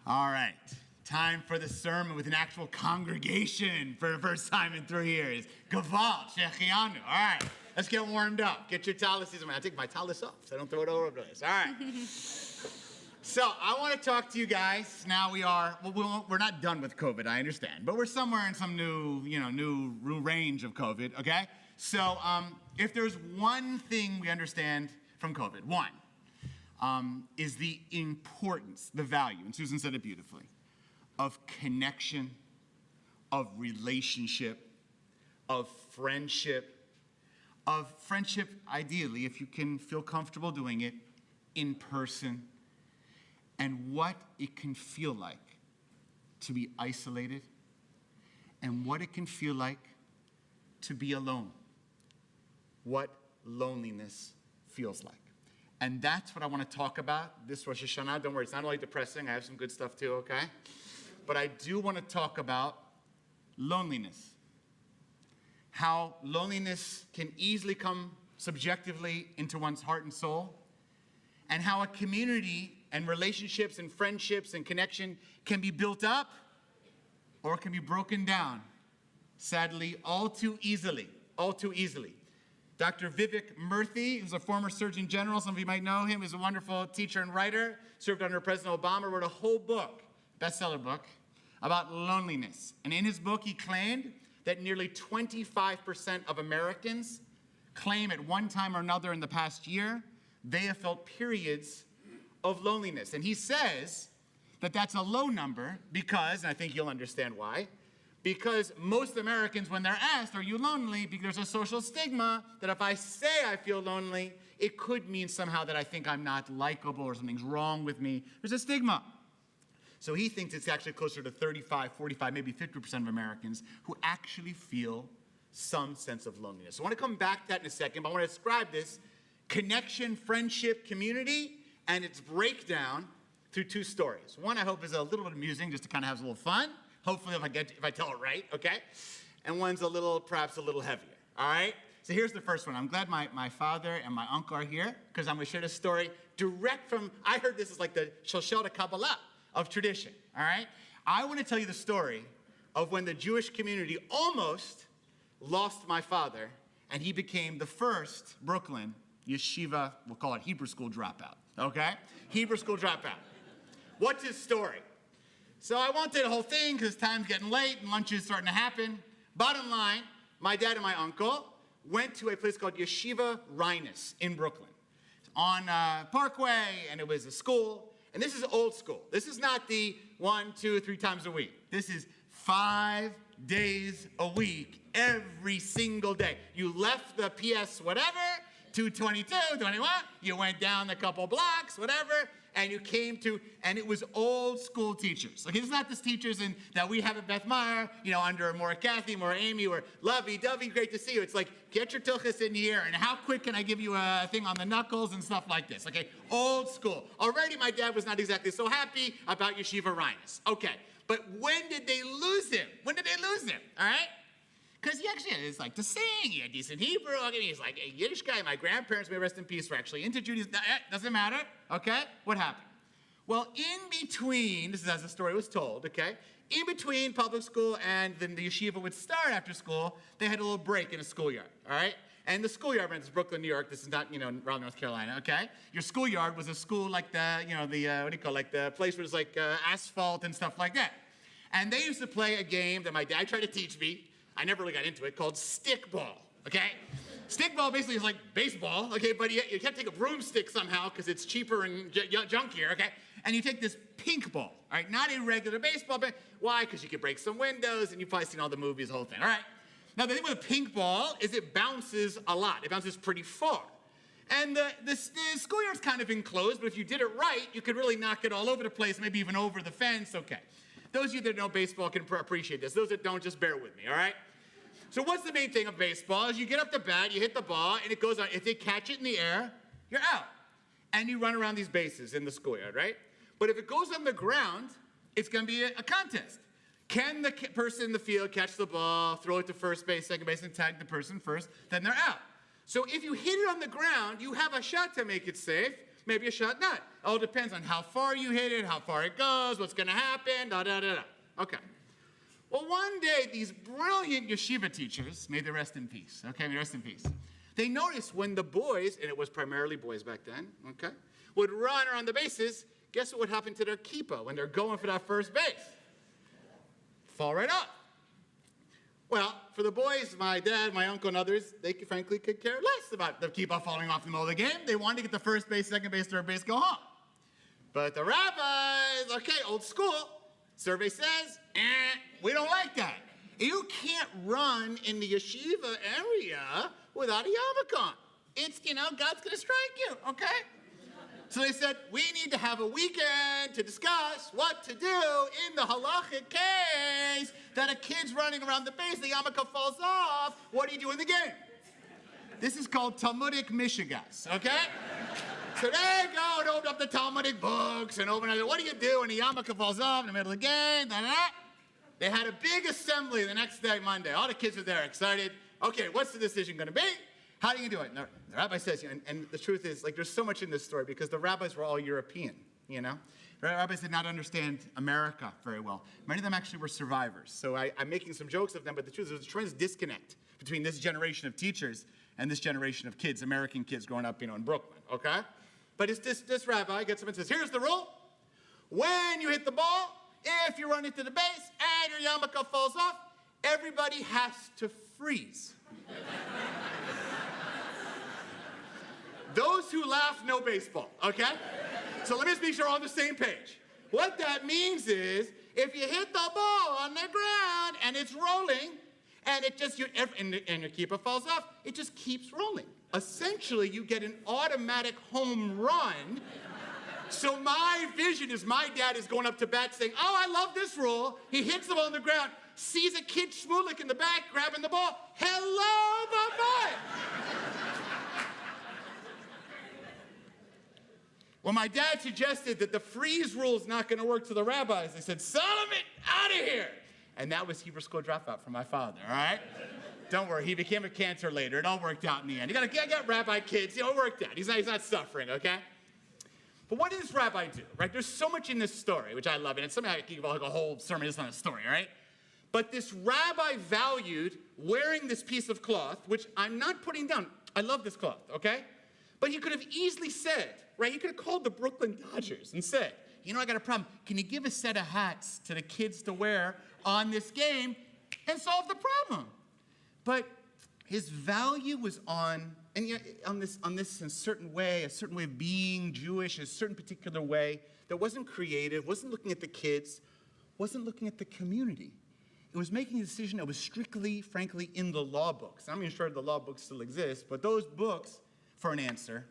All right, time for the sermon with an actual congregation for the first time in 3 years. Gavalt, Shechianu. All right, let's get warmed up. Get your talises. I take my talis off so I don't throw it all over the place. All right. So I want to talk to you guys. Now we're not done with COVID, I understand, but we're somewhere in some new range of COVID, okay? So if there's one thing we understand from COVID, is the importance, the value, and Susan said it beautifully, of connection, of relationship, of friendship ideally, if you can feel comfortable doing it, in person, and what it can feel like to be isolated, and what it can feel like to be alone, what loneliness feels like. And that's what I want to talk about this Rosh Hashanah. Don't worry, it's not only depressing. I have some good stuff too, okay? But I do want to talk about loneliness. How loneliness can easily come subjectively into one's heart and soul. And how a community and relationships and friendships and connection can be built up or can be broken down, sadly, all too easily. Dr. Vivek Murthy, who's a former Surgeon General, some of you might know him, is a wonderful teacher and writer, served under President Obama, wrote a whole book, bestseller book, about loneliness. And in his book, he claimed that nearly 25% of Americans claim at one time or another in the past year, they have felt periods of loneliness. And he says that that's a low number because, and I think you'll understand why, because most Americans, when they're asked, are you lonely? Because there's a social stigma that if I say I feel lonely, it could mean somehow that I think I'm not likable or something's wrong with me. There's a stigma. So he thinks it's actually closer to 35, 45, maybe 50% of Americans who actually feel some sense of loneliness. So I want to come back to that in a second, but I want to describe this connection, friendship, community, and its breakdown through two stories. One I hope is a little bit amusing, just to kind of have a little fun. Hopefully if I tell it right, okay? And one's perhaps a little heavier, all right? So here's the first one. I'm glad my father and my uncle are here because I'm going to share this story direct from, I heard this is like the Shalshel Kabbalah of tradition, all right? I want to tell you the story of when the Jewish community almost lost my father and he became the first Brooklyn yeshiva, we'll call it Hebrew school dropout, okay? Hebrew school dropout. What's his story? So I won't do the whole thing because time's getting late and lunch is starting to happen. Bottom line, my dad and my uncle went to a place called Yeshiva Rhinus in Brooklyn. It's on Parkway, and it was a school. And this is old school. This is not the 1, 2, 3 times a week. This is 5 days a week, every single day. You left the PS whatever, 222, 21, you went down a couple blocks, whatever, and you came to, and it was old school teachers. Okay, it's not just teachers that we have at Beth Meyer, under more Kathy, more Amy, or lovey-dovey, great to see you. It's like, get your tuchus in here, and how quick can I give you a thing on the knuckles and stuff like this, okay? Old school. Already my dad was not exactly so happy about Yeshiva Rhinus. Okay, but when did they lose him? All right? Because he actually is like to sing, he had decent Hebrew, he's like a Yiddish guy. My grandparents, may rest in peace, were actually into Judaism. Doesn't matter, okay? What happened? Well, in between, this is as the story was told, okay? In between public school and then the yeshiva would start after school, they had a little break in a schoolyard, all right? And the schoolyard, this is Brooklyn, New York, this is not, Raleigh, North Carolina, okay? Your schoolyard was a school like the place where there's like asphalt and stuff like that. And they used to play a game that my dad tried to teach me. I never really got into it, called stickball, okay? Stickball basically is like baseball, okay, but you can't take a broomstick somehow because it's cheaper and junkier, okay? And you take this pink ball, all right? Not a regular baseball, but why? Because you could break some windows, and you've probably seen all the movies, the whole thing, all right? Now, the thing with a pink ball is it bounces a lot. It bounces pretty far. And the schoolyard's kind of enclosed, but if you did it right, you could really knock it all over the place, maybe even over the fence, okay. Those of you that know baseball can appreciate this. Those that don't, just bear with me, all right? So what's the main thing of baseball is you get up the bat, you hit the ball, and it goes on. If they catch it in the air, you're out. And you run around these bases in the schoolyard, right? But if it goes on the ground, it's going to be a contest. Can the person in the field catch the ball, throw it to first base, second base, and tag the person first? Then they're out. So if you hit it on the ground, you have a shot to make it safe, maybe a shot not. All depends on how far you hit it, how far it goes, what's going to happen, da-da-da-da. Okay. Well, one day, these brilliant yeshiva teachers, may they rest in peace, okay, may they rest in peace. They noticed when the boys, and it was primarily boys back then, okay, would run around the bases, guess what would happen to their kippah when they're going for that first base? Fall right off. Well, for the boys, my dad, my uncle, and others, they frankly could care less about the kippah falling off in the middle of the game. They wanted to get the first base, second base, third base, go home. But the rabbis, okay, old school, survey says, we don't like that. You can't run in the yeshiva area without a yarmulke on. It's, God's going to strike you, okay? So they said, we need to have a weekend to discuss what to do in the halachic case that a kid's running around the base, the yarmulke falls off. What do you do in the game? This is called Talmudic Mishigas, okay? So they go and open up the Talmudic books and open up, what do you do when the yarmulke falls off in the middle of the game? Da-da-da. They had a big assembly the next day, Monday. All the kids were there, excited. Okay, what's the decision going to be? How do you do it? And the rabbi says, and the truth is, there's so much in this story because the rabbis were all European, The rabbis did not understand America very well. Many of them actually were survivors. So I'm making some jokes of them, but the truth is there's a tremendous disconnect between this generation of teachers and this generation of kids, American kids growing up, in Brooklyn, okay? But it's this rabbi gets up and says, here's the rule. When you hit the ball, if you run into the base and your yarmulke falls off, everybody has to freeze. Those who laugh know baseball, okay? So let me just make sure we're on the same page. What that means is, if you hit the ball on the ground and it's rolling, and and your keeper falls off, it just keeps rolling. Essentially, you get an automatic home run. So my vision is my dad is going up to bat saying, oh, I love this rule. He hits the ball on the ground, sees a kid Shmulik in the back grabbing the ball. Hello, bye-bye. When my dad suggested that the freeze rule is not going to work to the rabbis, they said, Solomon, out of here. And that was Hebrew school dropout for my father, all right? Don't worry, he became a cancer later. It all worked out in the end. I got rabbi kids, it worked out. He's not suffering, okay? But what did this rabbi do, right? There's so much in this story, which I love, and it's something I can give like a whole sermon just on a story, right? But this rabbi valued wearing this piece of cloth, which I'm not putting down. I love this cloth, okay? But he could have easily said, right? He could have called the Brooklyn Dodgers and said, I got a problem. Can you give a set of hats to the kids to wear on this game and solve the problem? But his value was on this in a certain way of being Jewish, a certain particular way that wasn't creative, wasn't looking at the kids, wasn't looking at the community. It was making a decision that was strictly, frankly, in the law books. I'm not even sure the law books still exist, but those books for an answer,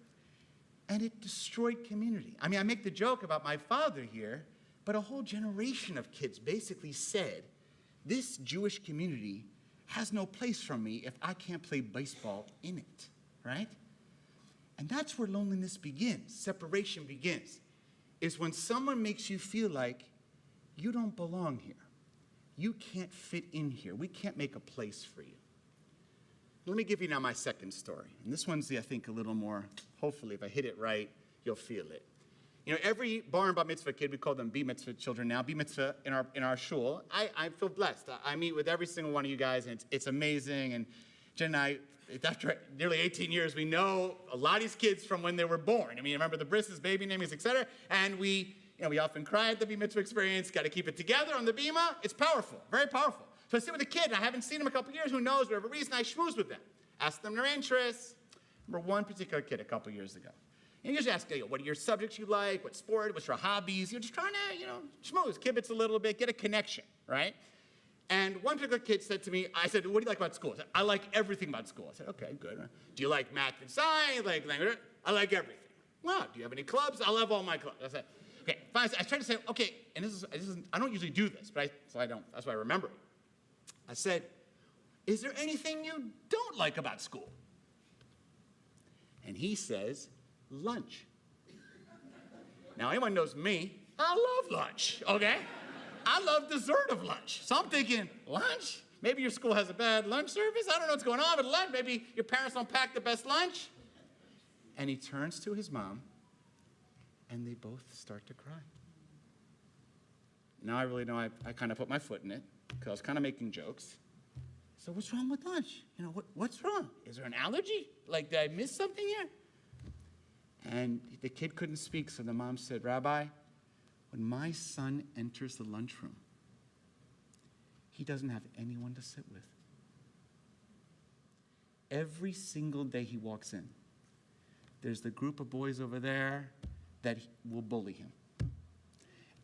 and it destroyed community. I make the joke about my father here, but a whole generation of kids basically said, this Jewish community has no place for me if I can't play baseball in it, right? And that's where loneliness begins, separation begins, is when someone makes you feel like you don't belong here. You can't fit in here. We can't make a place for you. Let me give you now my second story. And this one's, I think, a little more, hopefully, if I hit it right, you'll feel it. Every bar and bat mitzvah kid, we call them B mitzvah children now, B mitzvah in our shul. I feel blessed. I meet with every single one of you guys, and it's amazing. And Jen and I, after nearly 18 years, we know a lot of these kids from when they were born. Remember the bris's, baby names, et cetera. And we often cry at the B mitzvah experience, got to keep it together on the bima. It's powerful, very powerful. So I sit with a kid, and I haven't seen him in a couple years, who knows, whatever reason, I schmooze with them. Ask them their interests. I remember one particular kid a couple years ago. And you just ask, what are your subjects you like, what sport, what's your hobbies? You're just trying to, schmooze, kibitz a little bit, get a connection, right? And one particular kid said to me, I said, what do you like about school? I said, I like everything about school. I said, okay, good. Do you like math and science? Like language? I like everything. Wow, do you have any clubs? I love all my clubs. I said, okay, fine. I tried to say, okay, and this is I don't usually do this, but that's why I remember it. I said, is there anything you don't like about school? And he says, lunch. Now, anyone knows me, I love lunch, okay? I love dessert of lunch. So I'm thinking, lunch? Maybe your school has a bad lunch service. I don't know what's going on with lunch. Maybe your parents don't pack the best lunch. And he turns to his mom And they both start to cry. Now I really know I kind of put my foot in it because I was kind of making jokes. So what's wrong with lunch? What's wrong? Is there an allergy? Like, did I miss something here? And the kid couldn't speak, so the mom said, Rabbi, when my son enters the lunchroom, he doesn't have anyone to sit with. Every single day he walks in, there's the group of boys over there that will bully him.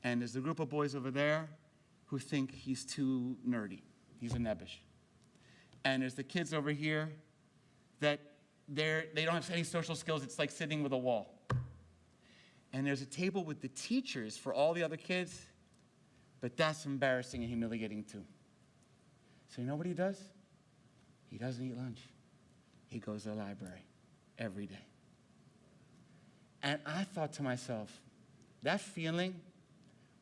And there's the group of boys over there who think he's too nerdy. He's a nebbish. And there's the kids over here that they don't have any social skills. It's like sitting with a wall. And there's a table with the teachers for all the other kids, but that's embarrassing and humiliating too. So you know what he does? He doesn't eat lunch. He goes to the library every day. And I thought to myself, that feeling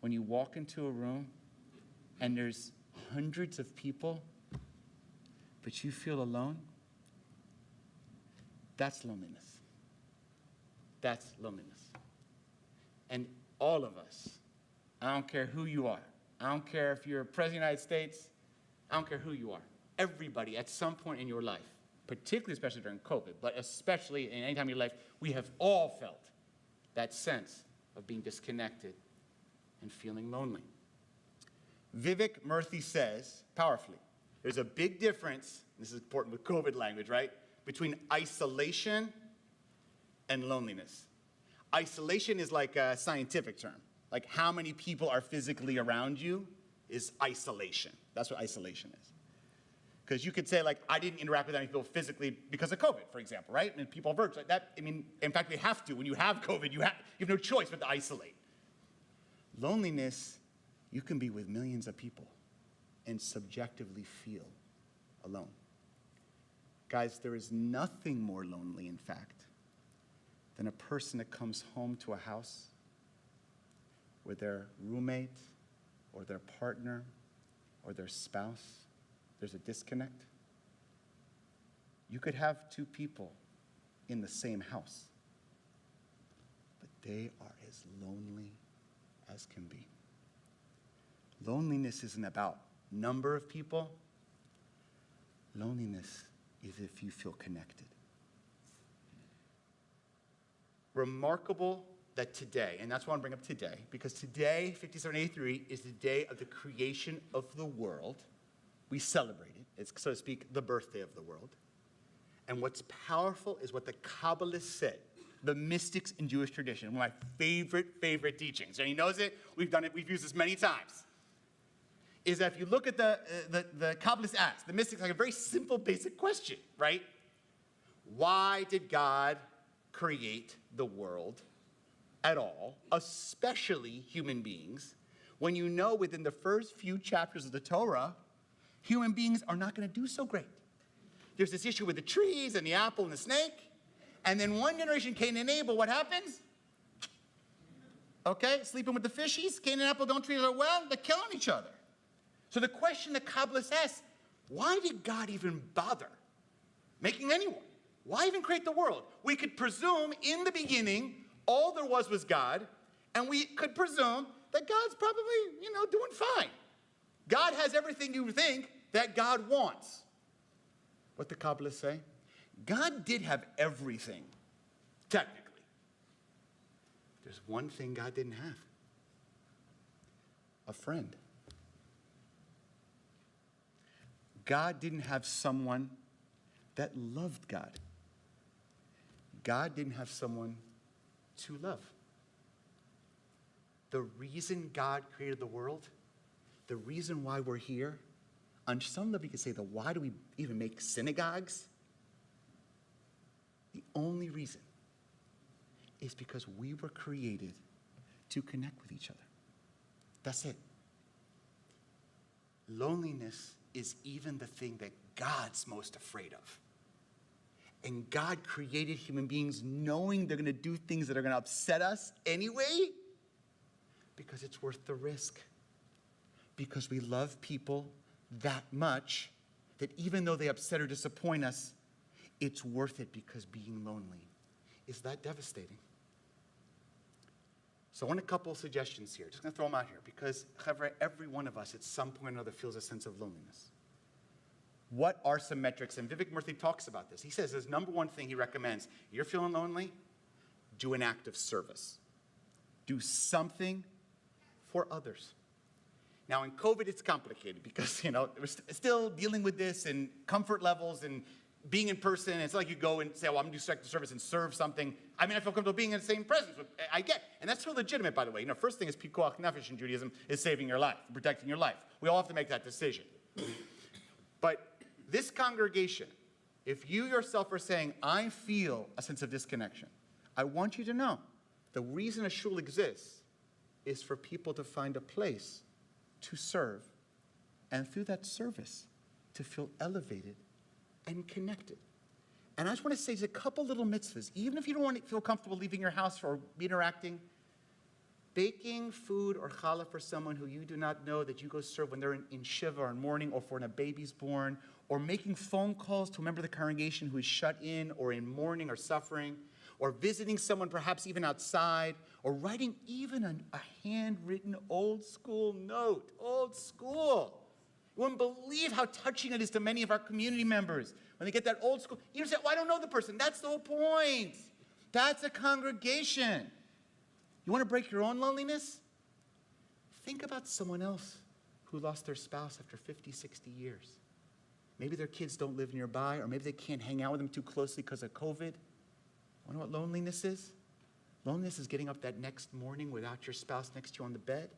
when you walk into a room and there's hundreds of people, but you feel alone, that's loneliness. That's loneliness. And all of us, I don't care who you are. I don't care if you're President of the United States. I don't care who you are. Everybody at some point in your life, particularly especially during COVID, but especially in any time in your life, we have all felt that sense of being disconnected and feeling lonely. Vivek Murthy says, powerfully, there's a big difference, this is important with COVID language, right, between isolation and loneliness. Isolation is like a scientific term. Like how many people are physically around you is isolation. That's what isolation is. Because you could say, like, I didn't interact with any people physically because of COVID, for example, right? And people are virtual. That, I mean, in fact, they have to. When you have COVID, you have no choice but to isolate. Loneliness, you can be with millions of people and subjectively feel alone. Guys, there is nothing more lonely, in fact, than a person that comes home to a house where their roommate or their partner or their spouse, there's a disconnect. You could have two people in the same house, but they are as lonely as can be. Loneliness isn't about number of people. Loneliness is if you feel connected. Remarkable that today, and that's why I want to bring up today, because today, 5783, is the day of the creation of the world. We celebrate it. It's, so to speak, the birthday of the world. And what's powerful is what the Kabbalists said, the mystics in Jewish tradition, one of my favorite teachings. And he knows it. We've done it. We've used this many times. Is that if you look at the Kabbalists ask, the mystics like a very simple, basic question, right? Why did God create the world at all, especially human beings, when you know within the first few chapters of the Torah, human beings are not going to do so great? There's this issue with the trees and the apple and the snake. And then one generation, Cain and Abel, what happens? Okay, sleeping with the fishies. Cain and Abel don't treat her well. They're killing each other. So the question the Kabbalists ask, why did God even bother making anyone? Why even create the world? We could presume in the beginning, all there was God, and we could presume that God's probably, doing fine. God has everything you think that God wants. What the Kabbalists say? God did have everything, technically. There's one thing God didn't have. A friend. God didn't have someone that loved God. God didn't have someone to love. The reason God created the world, the reason why we're here, on some level you could say, why do we even make synagogues? The only reason is because we were created to connect with each other. That's it. Loneliness is even the thing that God's most afraid of. And God created human beings knowing they're going to do things that are going to upset us anyway, because it's worth the risk. Because we love people that much that even though they upset or disappoint us, it's worth it, because being lonely is that devastating. So I want a couple suggestions here. Just going to throw them out here because every one of us at some point or another feels a sense of loneliness. What are some metrics? And Vivek Murthy talks about this. He says his number one thing he recommends, you're feeling lonely, do an act of service. Do something for others. Now in COVID, it's complicated because, we're still dealing with this and comfort levels and being in person. It's not like you go and say, well, I'm going to do active service and serve something. I mean, I feel comfortable being in the same presence. I get, and that's totally legitimate, by the way. First thing is pikuach nefesh in Judaism is saving your life, protecting your life. We all have to make that decision. But this congregation, if you yourself are saying, I feel a sense of disconnection, I want you to know the reason a shul exists is for people to find a place to serve, and through that service, to feel elevated and connected. And I just want to say there's a couple little mitzvahs. Even if you don't want to feel comfortable leaving your house or interacting, baking food or challah for someone who you do not know that you go serve when they're in shiva or in mourning or for when a baby's born, or making phone calls to a member of the congregation who is shut in or in mourning or suffering, or visiting someone perhaps even outside, or writing even a handwritten old school note, old school. You wouldn't believe how touching it is to many of our community members when they get that old school. You say, well, I don't know the person. That's the whole point. That's a congregation. You want to break your own loneliness? Think about someone else who lost their spouse after 50, 60 years. Maybe their kids don't live nearby, or maybe they can't hang out with them too closely because of COVID. Want to know what loneliness is? Loneliness is getting up that next morning without your spouse next to you on the bed.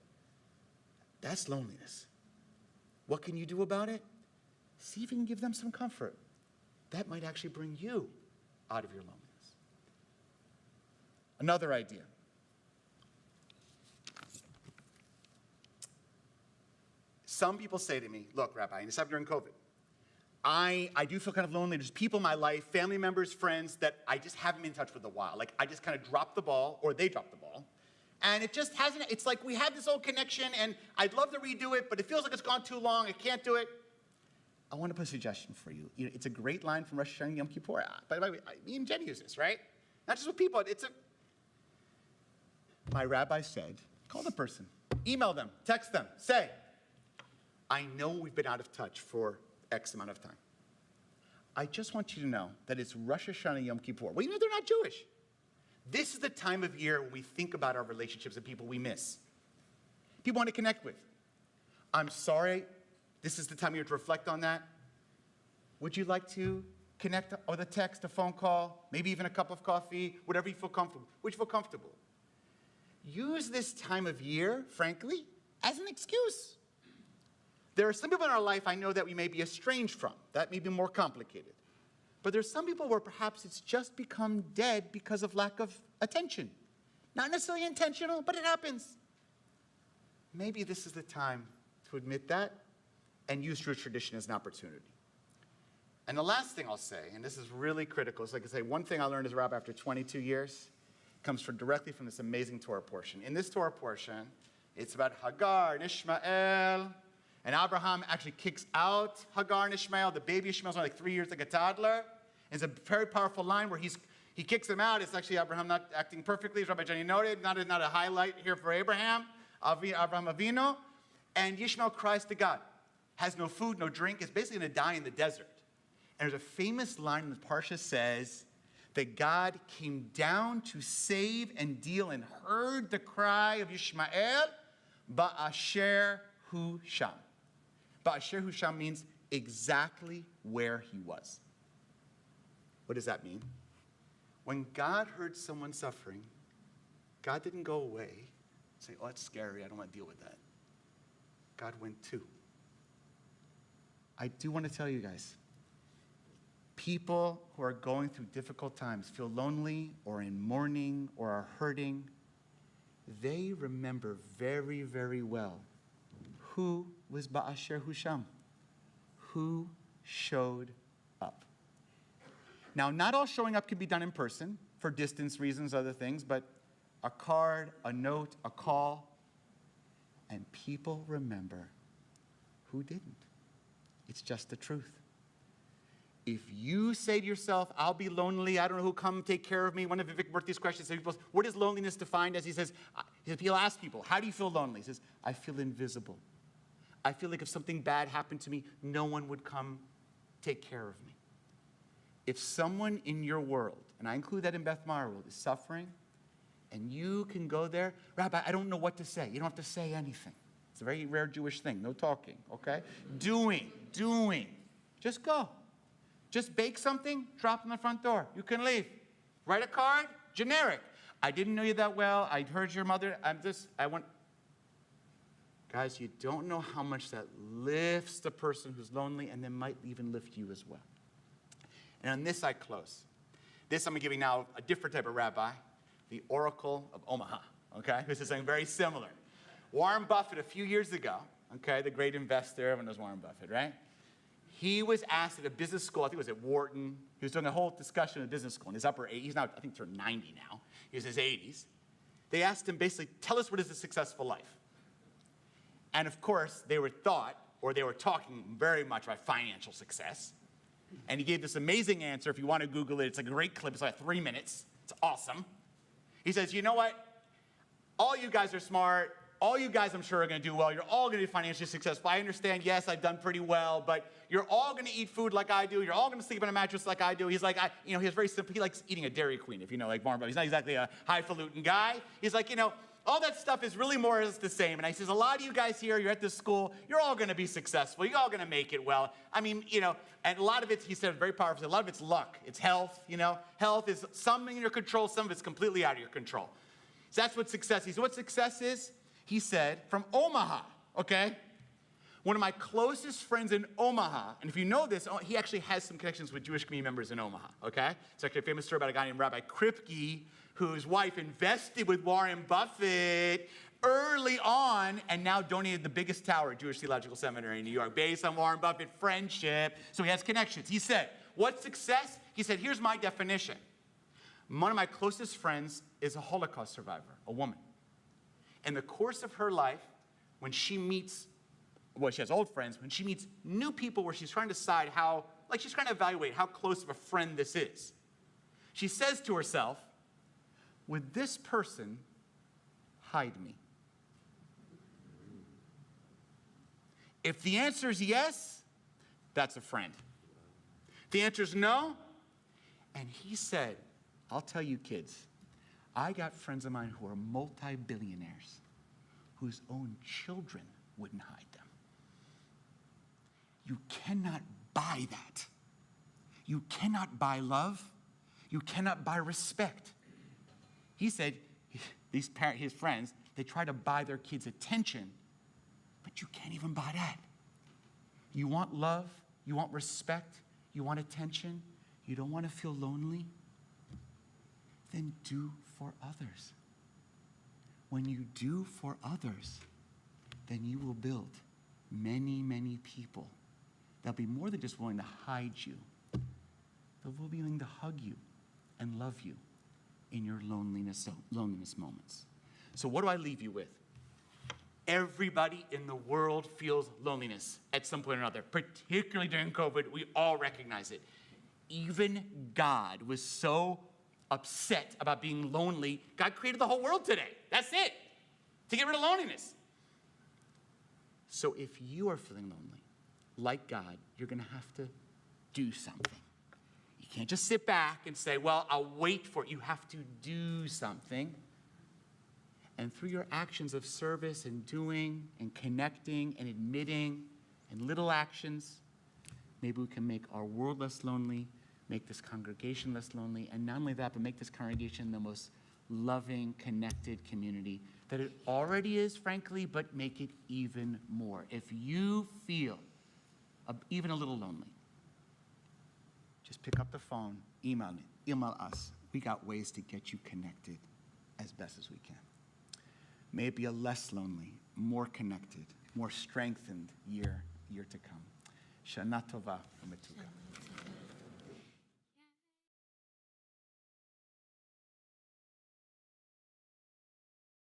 That's loneliness. What can you do about it? See if you can give them some comfort. That might actually bring you out of your loneliness. Another idea. Some people say to me, look, Rabbi, and this happened during COVID, I do feel kind of lonely. There's people in my life, family members, friends, that I just haven't been in touch with a while. Like, I just kind of dropped the ball, or they dropped the ball. And it just hasn't, it's like we had this old connection, and I'd love to redo it, but it feels like it's gone too long. I can't do it. I want to put a suggestion for you. It's a great line from Rosh Hashanah and Yom Kippur. By the way, me and Jenny use this, right? Not just with people. My rabbi said, call the person, email them, text them, say, I know we've been out of touch for X amount of time. I just want you to know that it's Rosh Hashanah Yom Kippur. Well, they're not Jewish. This is the time of year when we think about our relationships and people we miss. People want to connect with. I'm sorry, this is the time of year to reflect on that. Would you like to connect with a text, a phone call, maybe even a cup of coffee, whatever you feel comfortable? Would you feel comfortable? Use this time of year, frankly, as an excuse. There are some people in our life I know that we may be estranged from. That may be more complicated. But there's some people where perhaps it's just become dead because of lack of attention. Not necessarily intentional, but it happens. Maybe this is the time to admit that and use Jewish tradition as an opportunity. And the last thing I'll say, and this is really critical, is like I say, one thing I learned as a rabbi after 22 years comes directly from this amazing Torah portion. In this Torah portion, it's about Hagar and Ishmael. And Abraham actually kicks out Hagar and Ishmael. The baby Ishmael's only like 3 years, like a toddler. And it's a very powerful line where he kicks him out. It's actually Abraham not acting perfectly, as Rabbi Jenny noted. Not a highlight here for Abraham Avinu. And Ishmael cries to God. Has no food, no drink. Is basically going to die in the desert. And there's a famous line in the Parsha says that God came down to save and deal and heard the cry of Ishmael, Ba'asher hu sham. Ba'asher hu sham means exactly where he was. What does that mean? When God heard someone suffering, God didn't go away and say, oh, that's scary, I don't want to deal with that. God went too. I do want to tell you guys, people who are going through difficult times, feel lonely or in mourning or are hurting, they remember very, very well who was Ba'asher hu sham, who showed up. Now, not all showing up can be done in person for distance reasons, other things, but a card, a note, a call, and people remember who didn't. It's just the truth. If you say to yourself, I'll be lonely, I don't know who'll come take care of me. One of Vivek Murthy's questions, what is loneliness defined as? He says, he'll ask people, how do you feel lonely? He says, I feel invisible. I feel like if something bad happened to me, no one would come take care of me. If someone in your world, and I include that in Beth Mara world, is suffering, and you can go there, Rabbi, I don't know what to say. You don't have to say anything. It's a very rare Jewish thing, no talking, okay? Doing. Just go. Just bake something, drop it on the front door. You can leave. Write a card, generic. I didn't know you that well. I heard your mother. Guys, you don't know how much that lifts the person who's lonely and then might even lift you as well. And on this, I close. This I'm giving now a different type of rabbi, the Oracle of Omaha, okay? This is something very similar. Warren Buffett, a few years ago, okay, the great investor, everyone knows Warren Buffett, right? He was asked at a business school, I think it was at Wharton. He was doing a whole discussion at a business school in his upper 80s. He's now, I think, turned 90 now. He was in his 80s. They asked him basically, tell us what is a successful life. And of course, they were talking very much about financial success. And he gave this amazing answer. If you want to Google it, it's a great clip. It's like 3 minutes. It's awesome. He says, you know what? All you guys are smart. All you guys, I'm sure, are going to do well. You're all going to be financially successful. I understand, yes, I've done pretty well, but you're all going to eat food like I do. You're all going to sleep on a mattress like I do. He's like, he's very simple. He likes eating a Dairy Queen, if you know, like Warren Buffett. He's not exactly a highfalutin guy. He's like, all that stuff is really more or less the same. And he says, a lot of you guys here, you're at this school, you're all going to be successful. You're all going to make it well. I mean, and a lot of it, he said very powerfully, a lot of it's luck. It's health, Health is some in your control, some of it's completely out of your control. So that's what success is. What success is, he said, from Omaha, okay? One of my closest friends in Omaha, and if you know this, he actually has some connections with Jewish community members in Omaha, okay? It's actually a famous story about a guy named Rabbi Kripke, whose wife invested with Warren Buffett early on and now donated the biggest tower at Jewish Theological Seminary in New York based on Warren Buffett friendship. So he has connections. He said, what's success? He said, here's my definition. One of my closest friends is a Holocaust survivor, a woman. In the course of her life, when she meets, she has old friends, when she meets new people where she's trying to decide she's trying to evaluate how close of a friend this is. She says to herself, would this person hide me? If the answer is yes, that's a friend. If the answer is no, and he said, I'll tell you kids, I got friends of mine who are multi-billionaires whose own children wouldn't hide them. You cannot buy that. You cannot buy love. You cannot buy respect. He said, his friends, they try to buy their kids attention, but you can't even buy that. You want love, you want respect, you want attention, you don't want to feel lonely, then do for others. When you do for others, then you will build many, many people that'll be more than just willing to hide you. They'll be willing to hug you and love you in your loneliness moments. So what do I leave you with? Everybody in the world feels loneliness at some point or another, particularly during COVID. We all recognize it. Even God was so upset about being lonely. God created the whole world today. That's it. To get rid of loneliness. So if you are feeling lonely, like God, you're going to have to do something. You can't just sit back and say, well, I'll wait for it. You have to do something. And through your actions of service and doing and connecting and admitting and little actions, maybe we can make our world less lonely, make this congregation less lonely, and not only that, but make this congregation the most loving, connected community that it already is, frankly, but make it even more. If you feel even a little lonely, just pick up the phone, email us. We got ways to get you connected as best as we can. May it be a less lonely, more connected, more strengthened year to come. Shana Tova u'Metuka.